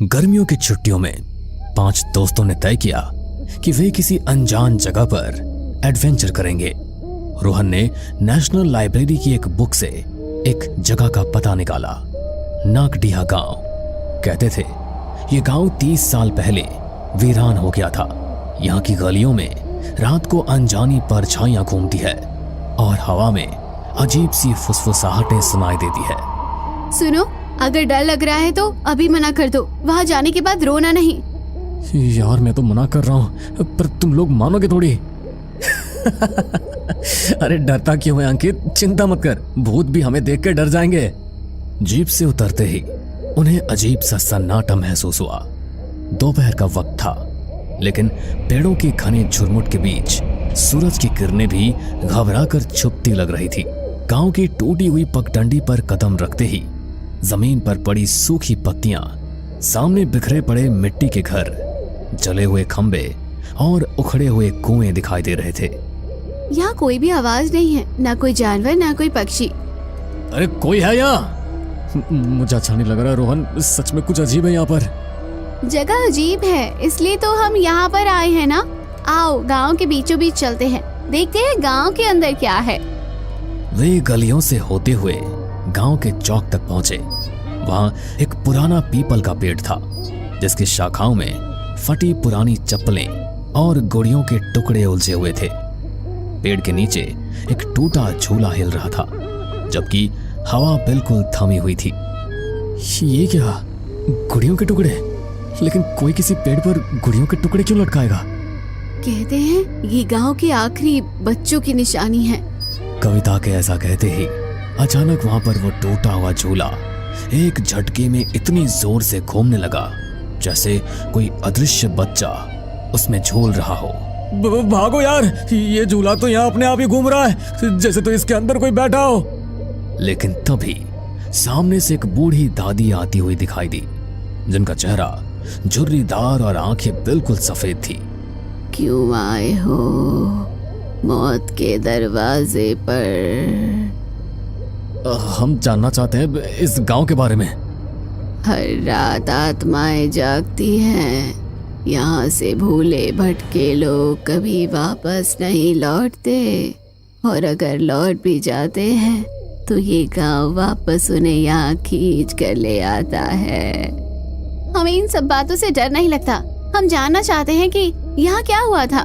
गर्मियों की छुट्टियों में 5 दोस्तों ने तय किया कि वे किसी अनजान जगह पर एडवेंचर करेंगे। रोहन ने नेशनल लाइब्रेरी की एक बुक से एक जगह का पता निकाला, नाकडिहा गांव। कहते थे ये गांव 30 साल पहले वीरान हो गया था। यहाँ की गलियों में रात को अनजानी परछाइयां घूमती है और हवा में अजीब सी फुसफुसाहटें सुनाई देती है। सुनो, अगर डर लग रहा है तो अभी मना कर दो, वहाँ जाने के बाद रोना नहीं। यार मैं तो मना कर रहा हूँ, पर तुम लोग मानोगे थोड़ी। अरे डरता क्यों है अंकित, चिंता मत कर, भूत भी हमें देख कर डर जाएंगे। जीप से उतरते ही उन्हें अजीब सा सन्नाटा महसूस हुआ। दोपहर का वक्त था, लेकिन पेड़ों के घने झुरमुट के बीच सूरज की किरणें भी घबराकर छुपती लग रही थी। गांव की टूटी हुई पगडंडी पर कदम रखते ही जमीन पर पड़ी सूखी पत्तियां, सामने बिखरे पड़े मिट्टी के घर, जले हुए खंबे और उखड़े हुए कुएं दिखाई दे रहे थे। यहाँ कोई भी आवाज नहीं है, ना कोई जानवर ना कोई पक्षी। अरे कोई है यहाँ? मुझे अच्छा नहीं लग रहा रोहन, सच में कुछ अजीब है यहाँ पर। जगह अजीब है, इसलिए तो हम यहाँ पर आए हैं ना। आओ गांव के बीचों बीच चलते हैं, देखते हैं गांव के अंदर क्या है। वे गलियों से होते हुए गांव के चौक तक पहुंचे। वहां एक पुराना पीपल का पेड़ था, जिसकी शाखाओं में फटी पुरानी चप्पलें और गुड़ियों के टुकड़े उलझे हुए थे। पेड़ के नीचे एक टूटा झूला हिल रहा था, जबकि हवा बिल्कुल थमी हुई थी। ये क्या, गुड़ियों के टुकड़े? लेकिन कोई किसी पेड़ पर गुड़ियों के टुकड़े क्यों लटकाएगा? कहते हैं ये गांव के आखिरी बच्चों की निशानी है। कविता के ऐसा कहते ही अचानक वहां पर वो टूटा हुआ झूला एक झटके में इतनी जोर से घूमने लगा जैसे कोई अदृश्य बच्चा उसमें झूल रहा हो। भागो यार, ये झूला तो यहाँ अपने आप ही घूम रहा है, जैसे तो इसके अंदर कोई बैठा हो। लेकिन तभी सामने से एक बूढ़ी दादी आती हुई दिखाई दी, जिनका चेहरा झुर्रीदार और आंखें बिल्कुल सफेद थी। क्यों आए हो मौत के दरवाजे पर? हम जानना चाहते हैं इस गांव के बारे में। हर रात आत्माएं जागती हैं। यहाँ से भूले भटके लोग कभी वापस नहीं लौटते, और अगर लौट भी जाते हैं तो ये गांव वापस उन्हें यहाँ खींच कर ले आता है। हमें इन सब बातों से डर नहीं लगता, हम जानना चाहते हैं कि यहाँ क्या हुआ था।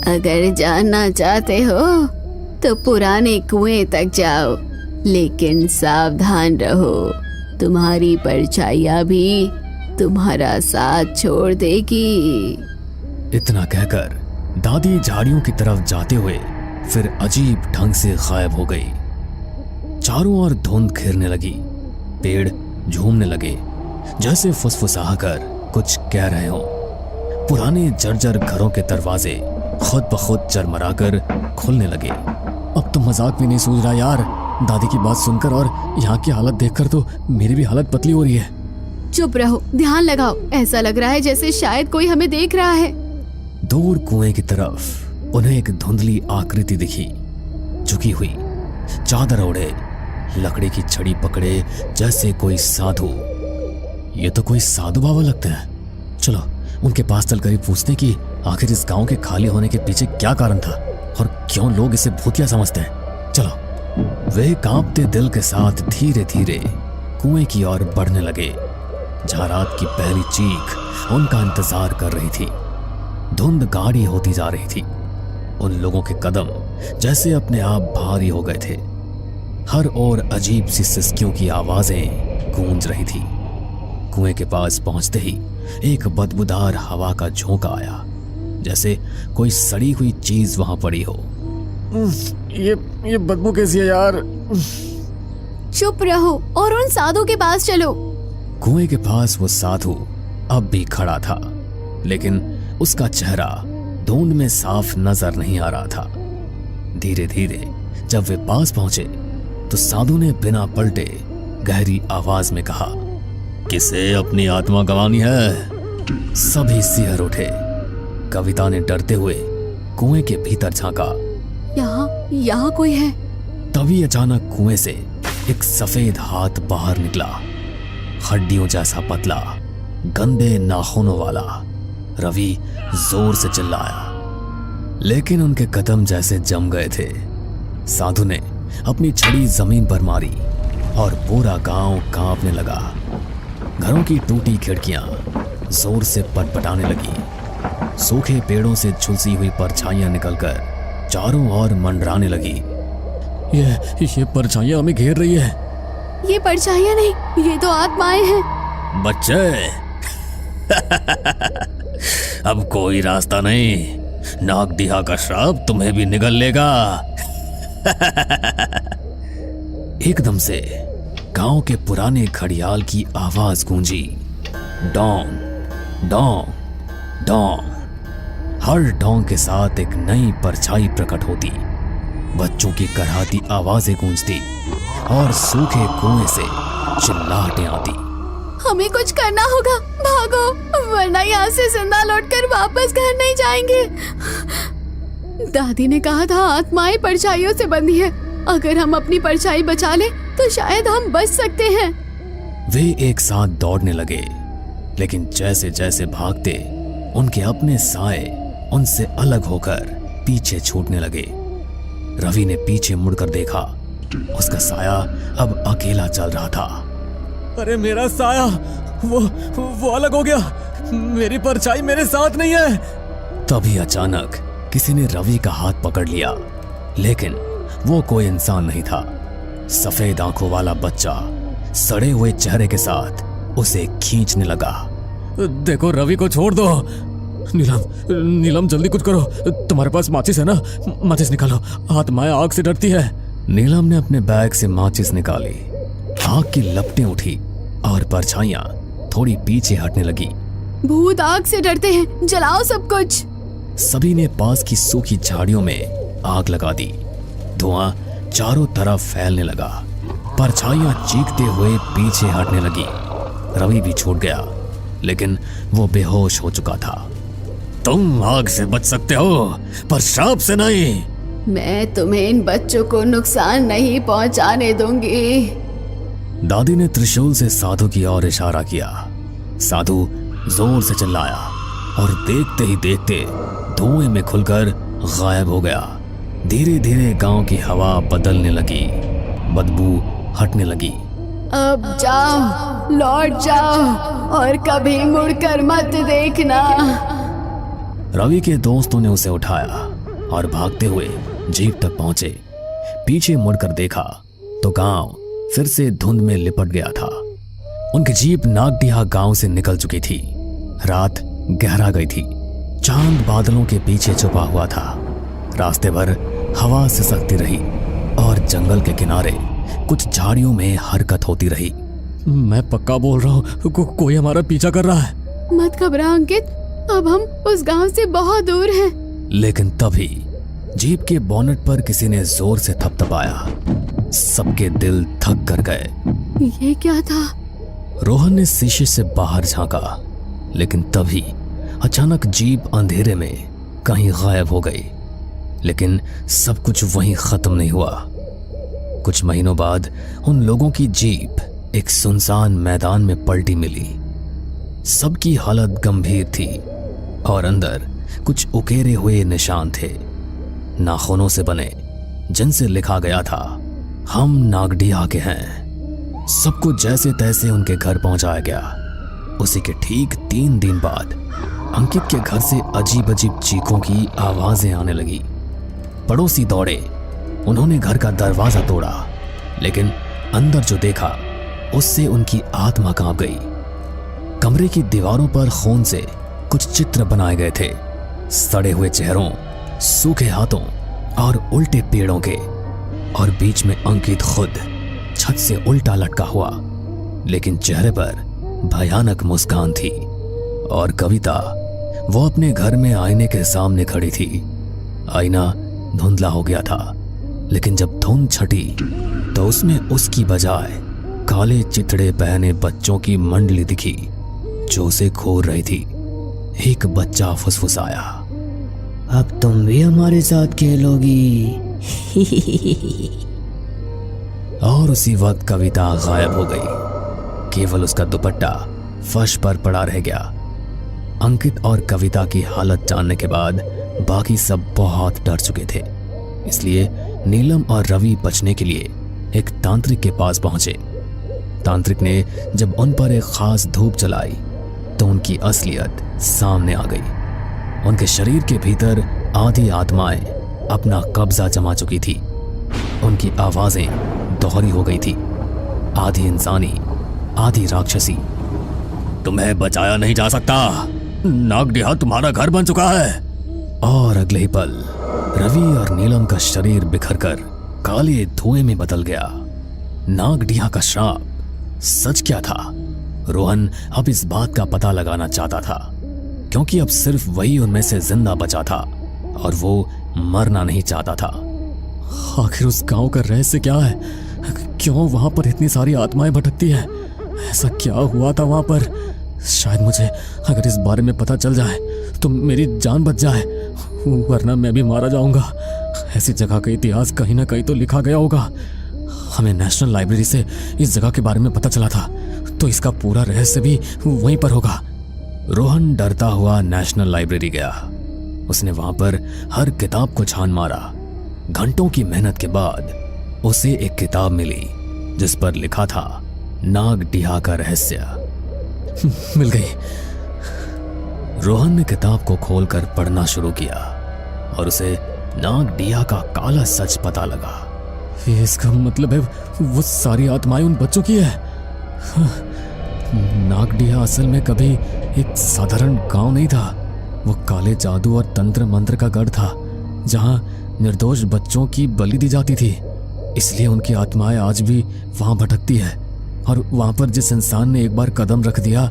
अगर जानना चाहते हो तो पुराने कुएं तक जाओ, लेकिन सावधान रहो, तुम्हारी परछाइयां भी तुम्हारा साथ छोड़ देगी। इतना कहकर दादी झाड़ियों की तरफ जाते हुए फिर अजीब ढंग से गायब हो गई। चारों ओर धुंध घेरने लगी, पेड़ झूमने लगे जैसे फुसफुसा कर कुछ कह रहे हो। पुराने जर्जर घरों के दरवाजे खुद ब खुद चरमराकर खुलने लगे। अब तो मजाक भी नहीं सूझ रहा यार, दादी की बात सुनकर और यहाँ की हालत देखकर तो मेरी भी हालत पतली हो रही है। चुप रहो, ध्यान लगाओ, ऐसा लग रहा है जैसे शायद कोई हमें देख रहा है। दूर कुएं की तरफ उन्हें एक धुंधली आकृति दिखी, झुकी हुई, चादर ओढ़े, लकड़ी की छड़ी पकड़े जैसे कोई साधु। ये तो कोई साधु बाबा लगते हैं। चलो उनके पास चलकर पूछते कि आखिर इस गांव के खाली होने के पीछे क्या कारण था और क्यों लोग इसे भूतिया समझते हैं। चलो। वे कांपते दिल के साथ धीरे धीरे कुएं की ओर बढ़ने लगे, जहां रात की पहली चीख उनका इंतजार कर रही थी। धुंध गाढ़ी होती जा रही थी, उन लोगों के कदम जैसे अपने आप भारी हो गए थे। हर ओर अजीब सी सिसकियों की आवाजें गूंज रही थी। कुएं के पास पहुंचते ही एक बदबूदार हवा का झोंका आया, जैसे कोई सड़ी हुई चीज वहां पड़ी हो। ये बदबू कैसी है यार? चुप रहो और उन साधु के पास चलो। कुएं के पास वो साधु अब भी खड़ा था, लेकिन उसका चेहरा धुंध में साफ नजर नहीं आ रहा था। धीरे धीरे जब वे पास पहुंचे तो साधु ने बिना पलटे गहरी आवाज में कहा, किसे अपनी आत्मा गंवानी है? सभी सिहर उठे। कविता ने डरते हुए कुएं के भीतर झांका यहाँ कोई है। तभी अचानक कुएं से एक सफेद हाथ बाहर निकला, हड्डियों जैसा पतला, गंदे नाखूनों वाला। रवि जोर से चिल्लाया, लेकिन उनके कदम जैसे जम गए थे। साधु ने अपनी छड़ी जमीन पर मारी और पूरा गांव कांपने लगा। घरों की टूटी खिड़कियां जोर से पटपटाने लगी। सूखे पेड़ों से झुलसी हुई परछाइयां निकलकर चारों ओर मंडराने लगी। ये परछाइयां हमें घेर रही है। ये परछाइयां नहीं, ये तो आत्माएं हैं। बच्चे अब कोई रास्ता नहीं, नागदिहा का श्राप तुम्हें भी निगल लेगा। एकदम से गांव के पुराने घड़ियाल की आवाज गूंजी, डोंग डोंग डोंग। हर डोंग के साथ एक नई परछाई प्रकट होती, बच्चों की कराहती आवाजें गूंजती और सूखे कुएं से चिल्लाहटें आती। हमें कुछ करना होगा, भागो, वरना यहाँ से जिंदा लौटकर वापस घर नहीं जाएंगे। दादी ने कहा था आत्माएं परछाइयों से बंधी है, अगर हम अपनी परछाई बचा ले तो शायद हम बच सकते हैं। वे एक साथ दौड़ने लगे, लेकिन जैसे जैसे भागते उनके अपने साए उनसे अलग होकर पीछे छूटने लगे। रवि ने पीछे मुड़कर देखा, उसका साया अब अकेला चल रहा था। अरे मेरा साया, वो अलग हो गया, मेरी परछाई मेरे साथ नहीं है। तभी अचानक किसी ने रवि का हाथ पकड़ लिया, लेकिन वो कोई इंसान नहीं था। सफेद आंखों वाला बच्चा सड़े हुए चेहरे के साथ उसे खींचने लगा। देखो, रवि को छोड़ दो। नीलम जल्दी कुछ करो, तुम्हारे पास माचिस है ना? माचिस निकालो, आत्माएं आग से डरती है। नीलम ने अपने बैग से माचिस निकाली, आग की लपटें उठी और परछाइयां थोड़ी पीछे हटने लगी। भूत आग से डरते हैं, जलाओ सब कुछ। सभी ने पास की सूखी झाड़ियों में आग लगा दी। धुआं चारों तरफ फैलने लगा, परछाइयां चीखते हुए पीछे हटने लगी। रवि भी छूट गया, लेकिन वो बेहोश हो चुका था। तुम आग से बच सकते हो, पर श्राप से नहीं। मैं तुम्हें इन बच्चों को नुकसान नहीं पहुंचाने दूंगी। दादी ने त्रिशूल से साधु की ओर इशारा किया। साधु जोर से चिल्लाया और देखते ही देखते धुएं में खुलकर गायब हो गया। धीरे धीरे गांव की हवा बदलने लगी, बदबू हटने लगी। अब जाओ, लौट जाओ और कभी मुड़कर मत देखना। रवि के दोस्तों ने उसे उठाया और भागते हुए जीप तक पहुंचे। पीछे मुड़कर देखा तो गांव फिर से धुंध में लिपट गया था। उनकी जीप नागदिहा गांव से निकल चुकी थी। रात गहरा गई थी, चांद बादलों के पीछे छुपा हुआ था। रास्ते भर हवा सिसकती रही और जंगल के किनारे कुछ झाड़ियों में हरकत होती रही। मैं पक्का बोल रहा हूँ, कोई हमारा पीछा कर रहा है। मत घबरा अंकित, अब हम उस गांव से बहुत दूर हैं। लेकिन तभी जीप के बोनेट पर किसी ने जोर से थपथपाया। सबके दिल थक कर गए। ये क्या था? रोहन ने शीशे से बाहर झांका, लेकिन तभी अचानक जीप अंधेरे में कहीं गायब हो गई। लेकिन सब कुछ वहीं खत्म नहीं हुआ। कुछ महीनों बाद उन लोगों की जीप एक सुनसान मैदान में पलटी मिली। सबकी हालत गंभीर थी और अंदर कुछ उकेरे हुए निशान थे, नाखूनों से बने, जिनसे लिखा गया था, हम नागदिहा के हैं। सबको जैसे तैसे उनके घर पहुंचाया गया। उसी के ठीक 3 दिन बाद अंकित के घर से अजीब अजीब चीखों की आवाजें आने लगी। पड़ोसी दौड़े, उन्होंने घर का दरवाजा तोड़ा, लेकिन अंदर जो देखा उससे उनकी आत्मा कांप गई। कमरे की दीवारों पर खून से कुछ चित्र बनाए गए थे, सड़े हुए चेहरों, सूखे हाथों और उल्टे पेड़ों के, और बीच में अंकित खुद छत से उल्टा लटका हुआ, लेकिन चेहरे पर भयानक मुस्कान थी। और कविता, वो अपने घर में आईने के सामने खड़ी थी। आईना धुंधला हो गया था, लेकिन जब धुंध छटी तो उसमें उसकी बजाय काले चितड़े पहने बच्चों की मंडली दिखी जो उसे घूर रही थी। एक बच्चा फुसफुसाया, अब तुम भी हमारे साथ खेलोगी। और उसी वक्त कविता गायब हो गई। केवल उसका दुपट्टा फर्श पर पड़ा रह गया। अंकित और कविता की हालत जानने के बाद बाकी सब बहुत डर चुके थे। इसलिए नीलम और रवि बचने के लिए एक तांत्रिक के पास पहुंचे। तांत्रिक ने जब उन पर एक खास धूप जलाई तो उनकी असलियत सामने आ गई। उनके शरीर के भीतर आधी आत्माएं अपना कब्जा जमा चुकी थी। उनकी आवाजें दोहरी हो गई थी, आधी इंसानी आधी राक्षसी। तुम्हें बचाया नहीं जा सकता, नागडिहा तुम्हारा घर बन चुका है। और अगले ही पल रवि और नीलम का शरीर बिखरकर काले धुएं में बदल गया। नागडिहा का श्राप सच क्या था? रोहन अब इस बात का पता लगाना चाहता था, क्योंकि अब सिर्फ वही उनमें से जिंदा बचा था और वो मरना नहीं चाहता था। आखिर उस गांव का रहस्य क्या है? क्यों वहां पर इतनी सारी आत्माएं भटकती हैं? ऐसा क्या हुआ था वहां पर? शायद मुझे अगर इस बारे में पता चल जाए तो मेरी जान बच जाए, वरना मैं भी मारा जाऊंगा। ऐसी जगह का इतिहास कहीं ना कहीं तो लिखा गया होगा। हमें नेशनल लाइब्रेरी से इस जगह के बारे में पता चला था, तो इसका पूरा रहस्य भी वहीं पर होगा। रोहन डरता हुआ नेशनल लाइब्रेरी गया। उसने वहां पर हर किताब को छान मारा। घंटों की मेहनत के बाद उसे एक किताब मिली जिस पर लिखा था नागडिहा का रहस्य। मिल गई। रोहन ने किताब को खोलकर पढ़ना शुरू किया और उसे नागडिहा का काला सच पता लगा। इसका मतलब है वो सारी आत्माएं उन बच्चों की है। नागडिहा असल में कभी एक साधारण गांव नहीं था। वो काले जादू और तंत्र मंत्र का गढ़ था, जहां निर्दोष बच्चों की बलि दी जाती थी। इसलिए उनकी आत्माएं आज भी वहां भटकती है। और वहां पर जिस इंसान ने एक बार कदम रख दिया,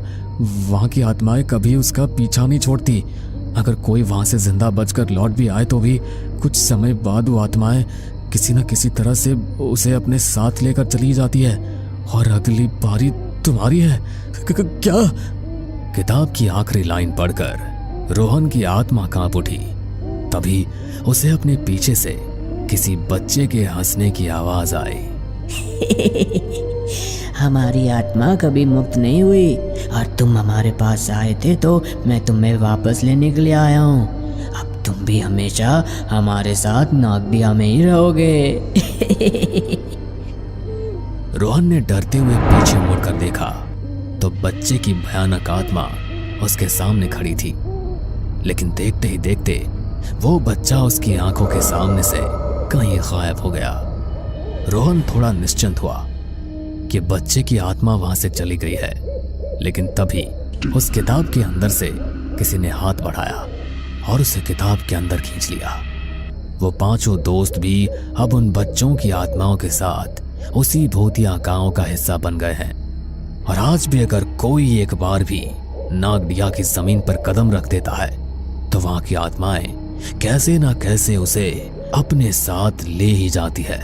वहां की आत्माएं कभी उसका पीछा नहीं छोड़ती। अगर कोई वहां से जिंदा बचकर लौट भी आए तो भी कुछ समय बाद वो आत्माएं किसी न किसी तरह से उसे अपने साथ लेकर चली जाती है। और अगली बारी तुम्हारी है। क्या? किताब की आखिरी लाइन पढ़कर रोहन की आत्मा कांप उठी। तभी उसे अपने पीछे से किसी बच्चे के हंसने की आवाज आई। हमारी आत्मा कभी मुक्त नहीं हुई और तुम हमारे पास आए थे तो मैं तुम्हें वापस लेने के लिए आया हूँ। अब तुम भी हमेशा हमारे साथ नागडिहा में ही रहोगे। रोहन ने डरते हुए पीछे मुड़कर देखा तो बच्चे की भयानक आत्मा उसके सामने खड़ी थी। लेकिन देखते ही देखते वो बच्चा उसकी आंखों के सामने से कहीं गायब हो गया। रोहन थोड़ा निश्चिंत हुआ कि बच्चे की आत्मा वहां से चली गई है। लेकिन तभी उस किताब के अंदर से किसी ने हाथ बढ़ाया और उसे किताब के अंदर खींच लिया। वो पांचों दोस्त भी अब उन बच्चों की आत्माओं के साथ उसी भूतिया गांव का हिस्सा बन गए हैं। और आज भी अगर कोई एक बार भी नागडिहा की जमीन पर कदम रख देता है तो वहां की आत्माएं कैसे ना कैसे उसे अपने साथ ले ही जाती है।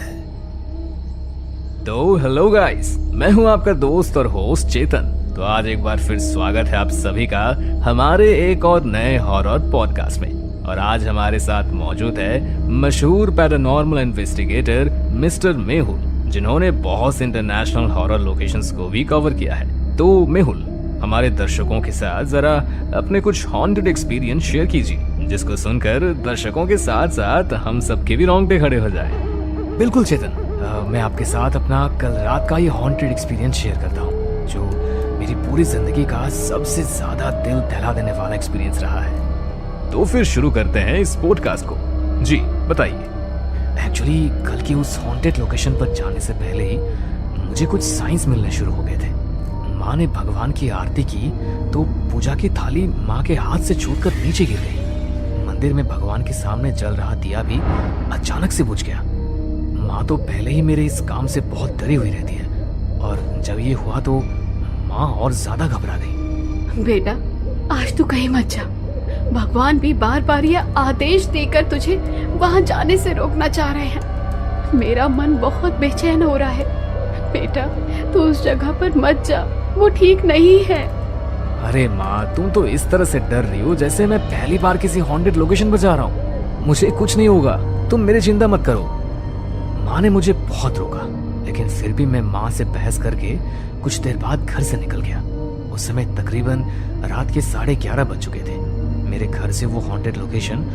तो हेलो गाइस, मैं हूं आपका दोस्त और होस्ट चेतन। तो आज एक बार फिर स्वागत है आप सभी का हमारे एक और नए हॉरर पॉडकास्ट में। और आज हमारे साथ मौजूद है मशहूर पैरानॉर्मल इन्वेस्टिगेटर मिस्टर मेहुल, जिन्होंने बहुत से इंटरनेशनल हॉरर लोकेशंस को भी कवर किया है। तो मेहुल, हमारे दर्शकों के साथ जरा अपने कुछ हॉन्टेड एक्सपीरियंस शेयर कीजिए, जिसको सुनकर दर्शकों के साथ साथ हम सबके भी रोंगटे खड़े हो जाए। बिल्कुल चेतन, मैं आपके साथ अपना कल रात का ये हॉन्टेड एक्सपीरियंस शेयर करता हूँ, जो मेरी पूरी जिंदगी का सबसे ज्यादा दिल दहला देने वाला एक्सपीरियंस रहा है। तो फिर शुरू करते हैं इस पॉडकास्ट को। जी बताइए। एक्चुअली कल की उस हॉन्टेड लोकेशन पर जाने से पहले ही मुझे कुछ साइंस मिलने शुरू हो गए थे। माँ ने भगवान की आरती की तो पूजा की थाली माँ के हाथ से छूटकर नीचे गिर गई। मंदिर में भगवान के सामने जल रहा दिया भी अचानक से बुझ गया। माँ तो पहले ही मेरे इस काम से बहुत डरी हुई रहती है, और जब ये हुआ तो माँ और ज्यादा घबरा गई। बेटा, आज तू कहीं मत जा। भगवान भी बार बार यह आदेश देकर तुझे वहां जाने से रोकना चाह रहे हैं। मेरा मन बहुत बेचैन हो रहा है। बेटा, तू उस जगह पर मत जा, वो ठीक नहीं है। अरे माँ, तुम तो इस तरह से डर रही हो जैसे मैं पहली बार किसी हॉन्टेड लोकेशन पर जा रहा हूँ। मुझे कुछ नहीं होगा, तुम मेरी चिंता मत करो। माँ ने मुझे बहुत रोका, लेकिन फिर भी मैं माँ से बहस करके कुछ देर बाद घर से निकल गया। उस समय तकरीबन रात के 11:30 बज चुके थे। मेरे घर से वो हॉन्टेड लोकेशन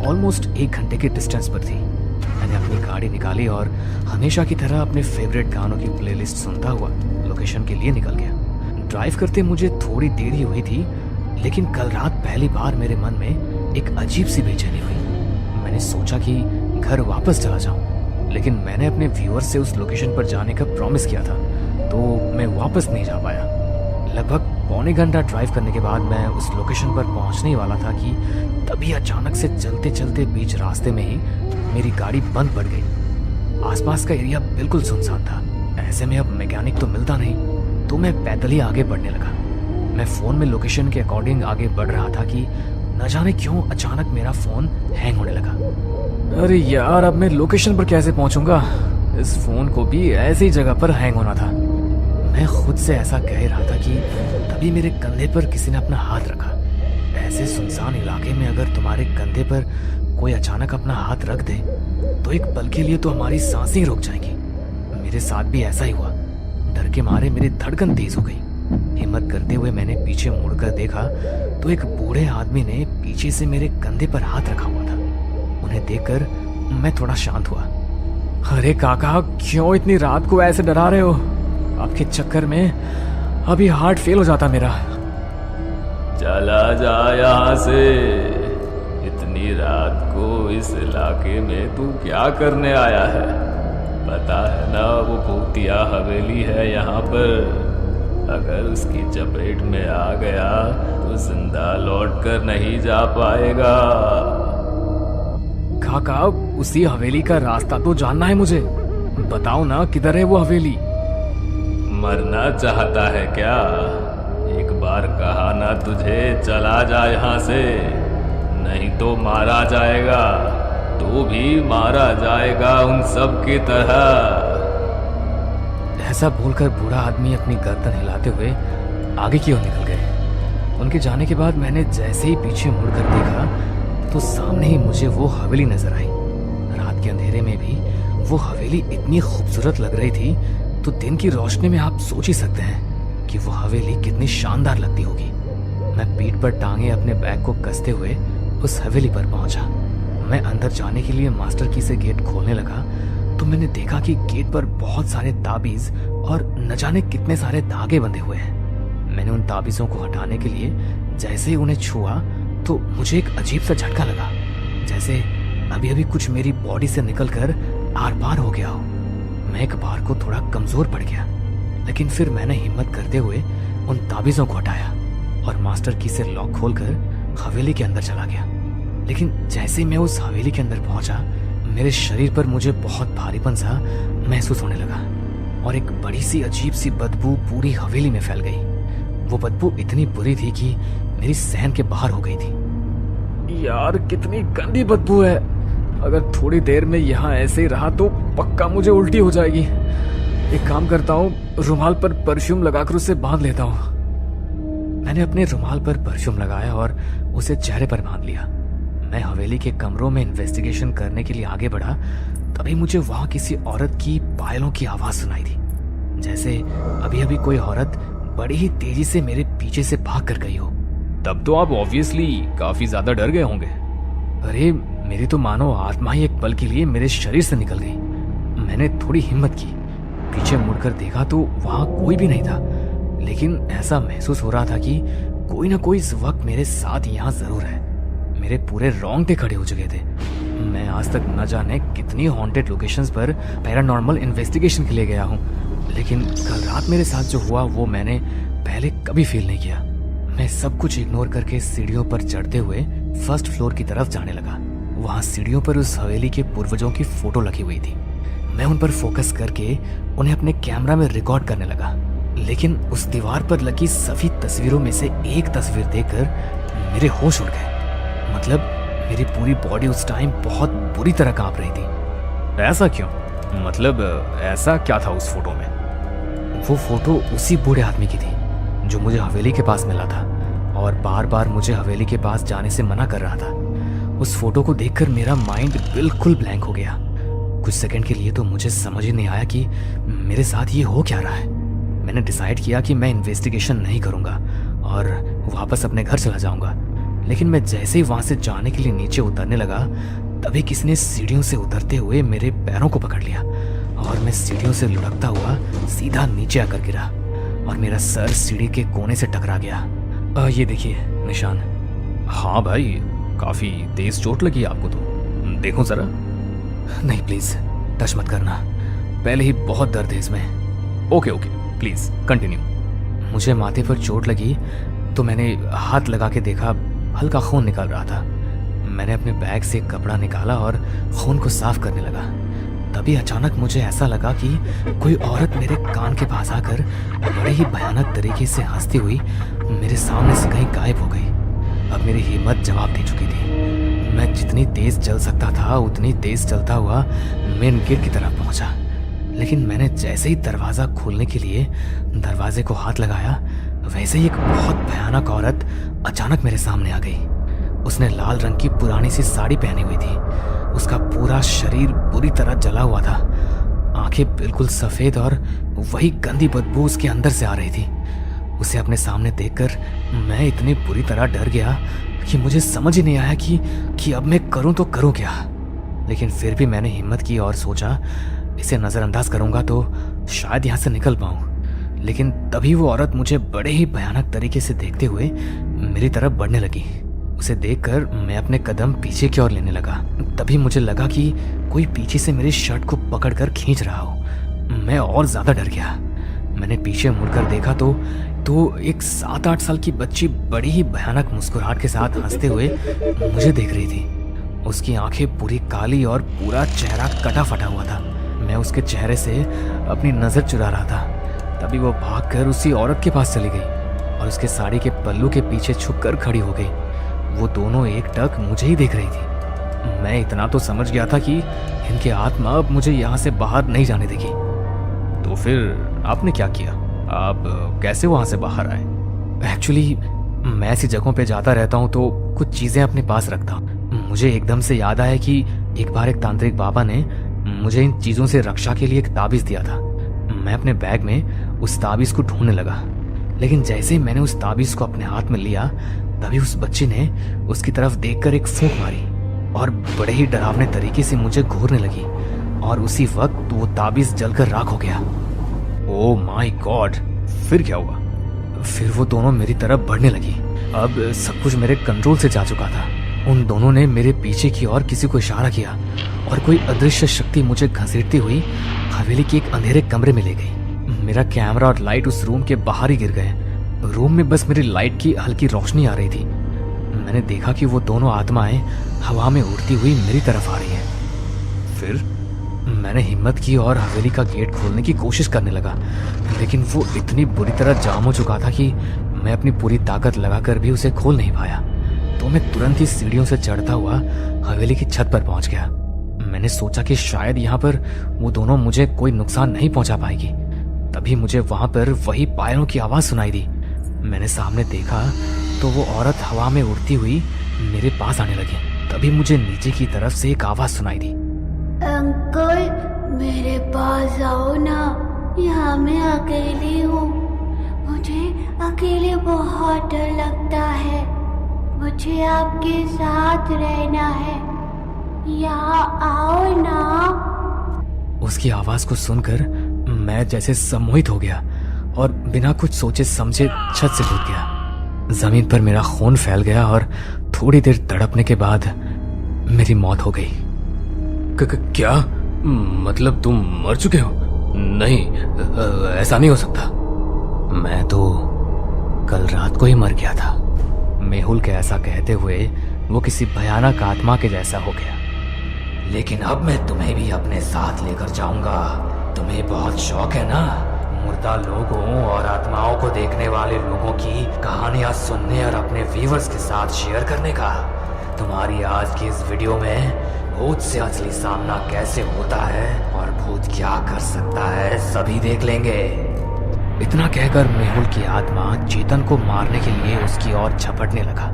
ऑलमोस्ट 1 घंटे के डिस्टेंस पर थी। मैंने अपनी गाड़ी निकाली और हमेशा की तरह अपने फेवरेट गानों की प्लेलिस्ट सुनता हुआ लोकेशन के लिए निकल गया। ड्राइव करते मुझे थोड़ी देरी हुई थी, लेकिन कल रात पहली बार मेरे मन में एक अजीब सी बेचैनी हुई। मैंने सोचा कि घर वापस चला जाऊं, लेकिन मैंने अपने व्यूअर से उस लोकेशन पर जाने का प्रॉमिस किया था, तो मैं वापस नहीं जा पाया। लगभग पौने घंटा ड्राइव करने के बाद मैं उस लोकेशन पर पहुंचने ही वाला था कि तभी अचानक से चलते चलते बीच रास्ते में ही मेरी गाड़ी बंद पड़ गई। आसपास का एरिया बिल्कुल सुनसान था। ऐसे में अब मैकेनिक तो मिलता नहीं, तो मैं पैदल ही आगे बढ़ने लगा। मैं फ़ोन में लोकेशन के अकॉर्डिंग आगे बढ़ रहा था कि न जाने क्यों अचानक मेरा फ़ोन हैंग होने लगा। अरे यार, अब मैं लोकेशन पर कैसे पहुंचूंगा? इस फोन को भी ऐसी जगह पर हैंग होना था। मैं खुद से ऐसा कह रहा था कि तभी मेरे कंधे पर किसी ने अपना हाथ रखा। ऐसे सुनसान इलाके में अगर तुम्हारे कंधे पर कोई अचानक अपना हाथ रख दे तो एक पल के लिए तो हमारी सांसें रुक जाएंगी। मेरे साथ भी ऐसा ही हुआ। डर के मारे मेरी धड़कन तेज हो गई। हिम्मत करते हुए मैंने पीछे मुड़कर देखा तो एक बूढ़े आदमी ने पीछे से मेरे कंधे पर हाथ रखा हुआ था। उन्हें देखकर मैं थोड़ा शांत हुआ। अरे काका, क्यों इतनी रात को ऐसे डरा रहे हो? आपके चक्कर में अभी हार्ट फेल हो जाता मेरा। चला जा यहाँ से। इतनी रात को इस इलाके में तू क्या करने आया है? पता है ना वो भूतिया हवेली है यहाँ पर। अगर उसकी चपेट में आ गया तो जिंदा लौट कर नहीं जा पाएगा। काका, उसी हवेली का रास्ता तो जानना है मुझे। बताओ ना, किधर है वो हवेली? मरना चाहता है क्या? एक बार कहा ना तुझे, चला जा यहाँ से, नहीं तो मारा जाएगा। तू भी मारा जाएगा उन सब की तरह। ऐसा बोलकर बूढ़ा आदमी अपनी गर्दन हिलाते हुए आगे की ओर निकल गए। उनके जाने के बाद मैंने जैसे ही पीछे मुड़कर देखा तो सामने ही मुझे वो हवेली नजर आई। रात के अंधेरे में भी वो हवेली इतनी खूबसूरत लग रही थी, तो दिन की रोशनी में आप सोच ही सकते हैं कि वो हवेली कितनी शानदार लगती होगी। मैं पीठ पर टांगे अपने बैग को कसते हुए उस हवेली पर पहुंचा। मैं अंदर जाने के लिए मास्टर की से गेट खोलने लगा तो मैंने देखा कि गेट पर बहुत सारे ताबीज और न जाने कितने सारे धागे बंधे हुए हैं। मैंने उन ताबीजों को हटाने के लिए जैसे ही उन्हें छुआ तो मुझे एक अजीब सा झटका लगा, जैसे अभी अभी कुछ मेरी बॉडी से निकलकर आर पार हो गया हो। मैं एक बार को थोड़ा कमजोर पड़ गया, लेकिन फिर मैंने हिम्मत करते हुए उन ताबीजों को हटाया और मास्टर की से लॉक खोलकर हवेली के अंदर चला गया। लेकिन जैसे ही मैं उस हवेली के अंदर पहुंचा, मेरे शरीर पर मुझे बहुत भारीपन सा महसूस होने लगा और एक बड़ी सी अजीब सी बदबू पूरी हवेली में फैल गई। वो बदबू इतनी बुरी थी कि मेरी सहन के बाहर हो गई थी। यार, कितनी गंदी बदबू है। अगर थोड़ी देर में यहाँ ऐसे ही रहा तो पक्का मुझे उल्टी हो जाएगी। एक काम करता हूँ, रुमाल पर परफ्यूम लगाकर उसे बांध लेता हूँ। मैंने अपने रुमाल पर परफ्यूम लगाया और उसे चेहरे पर बांध लिया। मैं हवेली के कमरों में इन्वेस्टिगेशन करने के लिए आगे बढ़ा, तभी मुझे वहां किसी औरत की पायलों की आवाज सुनाई दी, जैसे अभी अभी कोई औरत बड़ी ही तेजी से मेरे पीछे से भाग कर गई हो। तब तो आप ऑब्वियसली काफी ज्यादा डर गए होंगे। अरे, मेरी तो मानो आत्मा ही एक पल के लिए मेरे शरीर से निकल गई। मैंने थोड़ी हिम्मत की, पीछे मुड़कर देखा तो वहां कोई भी नहीं था, लेकिन ऐसा महसूस हो रहा था कि कोई ना कोई इस वक्त मेरे साथ यहाँ जरूर है। मेरे पूरे रोंगटे खड़े हो चुके थे। मैं आज तक न जाने कितनी हॉन्टेड लोकेशंस पर पैरानॉर्मल इन्वेस्टिगेशन के लिए गया हूँ, लेकिन कल रात मेरे साथ जो हुआ वो मैंने पहले कभी फील नहीं किया। मैं सब कुछ इग्नोर करके सीढ़ियों पर चढ़ते हुए फर्स्ट फ्लोर की तरफ जाने लगा। वहाँ सीढ़ियों पर उस हवेली के पूर्वजों की फोटो लगी हुई थी। मैं उन पर फोकस करके उन्हें अपने कैमरा में रिकॉर्ड करने लगा, लेकिन उस दीवार पर लगी सभी तस्वीरों में से एक तस्वीर देखकर मेरे होश उड़ गए। मतलब मेरी पूरी बॉडी उस टाइम बहुत बुरी तरह कांप रही थी। ऐसा क्यों? मतलब ऐसा क्या था उस फोटो में? वो फोटो उसी बूढ़े आदमी की थी जो मुझे हवेली के पास मिला था और बार बार मुझे हवेली के पास जाने से मना कर रहा था। उस फोटो को देखकर मेरा माइंड बिल्कुल ब्लैंक हो गया। कुछ सेकंड के लिए तो मुझे समझ ही नहीं आया कि मेरे साथ ये हो क्या रहा है। मैंने डिसाइड किया कि मैं इन्वेस्टिगेशन नहीं करूँगा और वापस अपने घर चला जाऊँगा। लेकिन मैं जैसे ही वहाँ से जाने के लिए नीचे उतरने लगा, तभी किसी ने सीढ़ियों से उतरते हुए मेरे पैरों को पकड़ लिया और मैं सीढ़ियों से लुढ़कता हुआ सीधा नीचे आकर गिरा और मेरा सर सीढ़ी के कोने से टकरा गया। ये देखिए निशान। हाँ भाई, काफी तेज चोट लगी आपको तो, देखो जरा। नहीं प्लीज, टच मत करना, पहले ही बहुत दर्द है इसमें। Okay please continue. मुझे माथे पर चोट लगी तो मैंने हाथ लगा के देखा, हल्का खून निकल रहा था। मैंने अपने बैग से कपड़ा निकाला और खून को साफ करने लगा। तभी अचानक मुझे ऐसा लगा कि कोई औरत मेरे कान के पास आकर बड़े ही भयानक तरीके से हंसती हुई मेरे सामने से कहीं गायब हो गई। अब मेरी हिम्मत जवाब दे चुकी थी। मैं जितनी तेज चल सकता था उतनी तेज चलता हुआ मेन गेट की तरफ पहुंचा। लेकिन मैंने जैसे ही दरवाज़ा खोलने के लिए दरवाजे को हाथ लगाया, वैसे ही एक बहुत भयानक औरत अचानक मेरे सामने आ गई। उसने लाल रंग की पुरानी सी साड़ी पहनी हुई थी। उसका पूरा शरीर बुरी तरह जला हुआ था। आंखें बिल्कुल सफ़ेद और वही गंदी बदबू उसके अंदर से आ रही थी। उसे अपने सामने देखकर मैं इतनी बुरी तरह डर गया कि मुझे समझ ही नहीं आया कि अब मैं करूं तो करूं क्या। लेकिन फिर भी मैंने हिम्मत की और सोचा इसे नज़रअंदाज करूंगा तो शायद यहाँ से निकल पाऊं। लेकिन तभी वो औरत मुझे बड़े ही भयानक तरीके से देखते हुए मेरी तरफ बढ़ने लगी। उसे देखकर मैं अपने कदम पीछे की ओर लेने लगा। तभी मुझे लगा कि कोई पीछे से मेरी शर्ट को पकड़कर खींच रहा हो। मैं और ज़्यादा डर गया। मैंने पीछे मुड़कर देखा तो एक 7-8 साल की बच्ची बड़ी ही भयानक मुस्कुराहट के साथ हंसते हुए मुझे देख रही थी। उसकी आंखें पूरी काली और पूरा चेहरा कटा फटा हुआ था। मैं उसके चेहरे से अपनी नज़र चुरा रहा था। तभी वो भागकर उसी औरत के पास चली गई और उसके साड़ी के पल्लू के पीछे छुपकर खड़ी हो गई। वो दोनों एकटक मुझे ही देख रही थी। मैं इतना तो समझ गया था कि इनकी आत्मा अब मुझे यहाँ से बाहर नहीं जाने देगी। तो फिर आपने क्या किया? आप कैसे वहाँ से बाहर आए? एक्चुअली मैं ऐसी जगहों पे जाता रहता हूँ तो कुछ चीज़ें अपने पास रखता हूँ। मुझे एकदम से याद आया कि एक बार एक तांत्रिक बाबा ने मुझे इन चीज़ों से रक्षा के लिए एक ताबीज़ दिया था। मैं अपने बैग में उस ताबीज़ को ढूंढने लगा। लेकिन जैसे ही मैंने उस ताबीज़ को अपने हाथ में लिया, तभी उस बच्ची ने उसकी तरफ देखकर एक फूंक मारी और बड़े ही डरावने तरीके से मुझे घूरने लगी। और उसी वक्त वो ताबीज़ जलकर राख हो गया। Oh my God! फिर क्या हुआ? फिर वो दोनों मेरी तरफ बढ़ने लगी। अब सब कुछ मेरे कंट्रोल से जा चुका था। उन दोनों ने मेरे पीछे की ओर किसी को इशारा किया और कोई अदृश्य शक्ति मुझे घसीटती हुई हवेली के एक अंधेरे कमरे में ले गई। मेरा कैमरा और लाइट उस रूम के बाहर ही गिर गए। रूम में बस मेरी लाइट की हल्की रोशनी आ रही थी। मैंने देखा कि वो दोनों आत्माएं हवा में उड़ती हुई मेरी तरफ आ रही हैं। फिर मैंने हिम्मत की और हवेली का गेट खोलने की कोशिश करने लगा, लेकिन वो इतनी बुरी तरह जाम हो चुका था कि मैं अपनी पूरी ताकत लगाकर भी उसे खोल नहीं पाया। तो मैं तुरंत ही सीढ़ियों से चढ़ता हुआ हवेली की छत पर पहुंच गया। मैंने सोचा कि शायद यहाँ पर वो दोनों मुझे कोई नुकसान नहीं पहुंचा पाएगी। तभी मुझे वहां पर वही पायरों की आवाज सुनाई दी। मैंने सामने देखा तो वो औरत हवा में उड़ती हुई मेरे पास आने लगी। तभी मुझे नीचे की तरफ से एक आवाज सुनाई दी। अंकल मेरे पास आओ ना, यहाँ मैं अकेली हूँ। मुझे अकेले बहुत डर लगता है। मुझे आपके साथ रहना है, यहाँ आओ ना। उसकी आवाज को सुनकर मैं जैसे सम्मोहित हो गया और बिना कुछ सोचे समझे छत से कूद गया। जमीन पर मेरा खून फैल गया और थोड़ी देर तड़पने के बाद मेरी मौत हो गई। क्या? मतलब तुम मर चुके हो? नहीं, ऐसा नहीं हो सकता। मैं तो कल रात को ही मर गया था। मेहुल के ऐसा कहते हुए वो किसी भयानक आत्मा के जैसा हो गया। लेकिन अब मैं तुम्हें भी अपने साथ लेकर जाऊंगा। तुम्हें बहुत शौक है ना मुर्दा लोगों और आत्माओं को देखने वाले लोगों की कहानियां सुनने और अपने व्यूअर्स के साथ शेयर करने का। तुम्हारी आज की इस वीडियो में भूत से असली सामना कैसे होता है और भूत क्या कर सकता है सभी देख लेंगे। इतना कहकर मेहुल की आत्मा चेतन को मारने के लिए उसकी ओर झपटने लगा।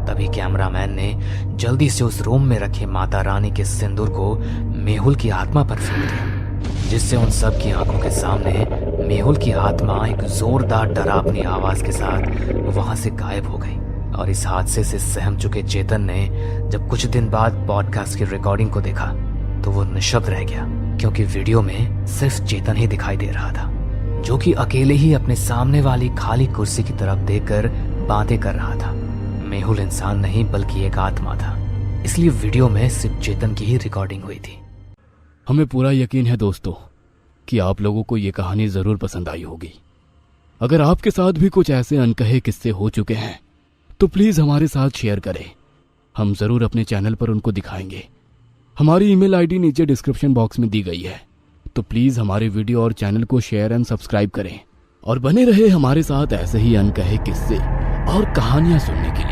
तभी कैमरामैन ने जल्दी से उस रूम में रखे माता रानी के सिंदूर को मेहुल की आत्मा पर फेंक दिया, जिससे उन सब की आंखों के सामने मेहुल की आत्मा एक जोरदार डरावनी आवाज के साथ वहां से गायब हो गई। और इस हादसे से सहम चुके चेतन ने जब कुछ दिन बाद पॉडकास्ट की रिकॉर्डिंग को देखा तो वो निशब्द रह गया, क्योंकि वीडियो में सिर्फ चेतन ही दिखाई दे रहा था, जो कि अकेले ही अपने सामने वाली खाली कुर्सी की तरफ देखकर बातें कर रहा था। मेहुल इंसान नहीं बल्कि एक आत्मा था, इसलिए वीडियो में सिर्फ चेतन की ही रिकॉर्डिंग हुई थी। हमें पूरा यकीन है दोस्तों कि आप लोगों को ये कहानी जरूर पसंद आई होगी। अगर आपके साथ भी कुछ ऐसे अनकहे किस्से हो चुके हैं तो प्लीज हमारे साथ शेयर करें, हम जरूर अपने चैनल पर उनको दिखाएंगे। हमारी ईमेल आईडी नीचे डिस्क्रिप्शन बॉक्स में दी गई है, तो प्लीज हमारे वीडियो और चैनल को शेयर एंड सब्सक्राइब करें और बने रहे हमारे साथ ऐसे ही अनकहे किस्से और कहानियां सुनने के लिए।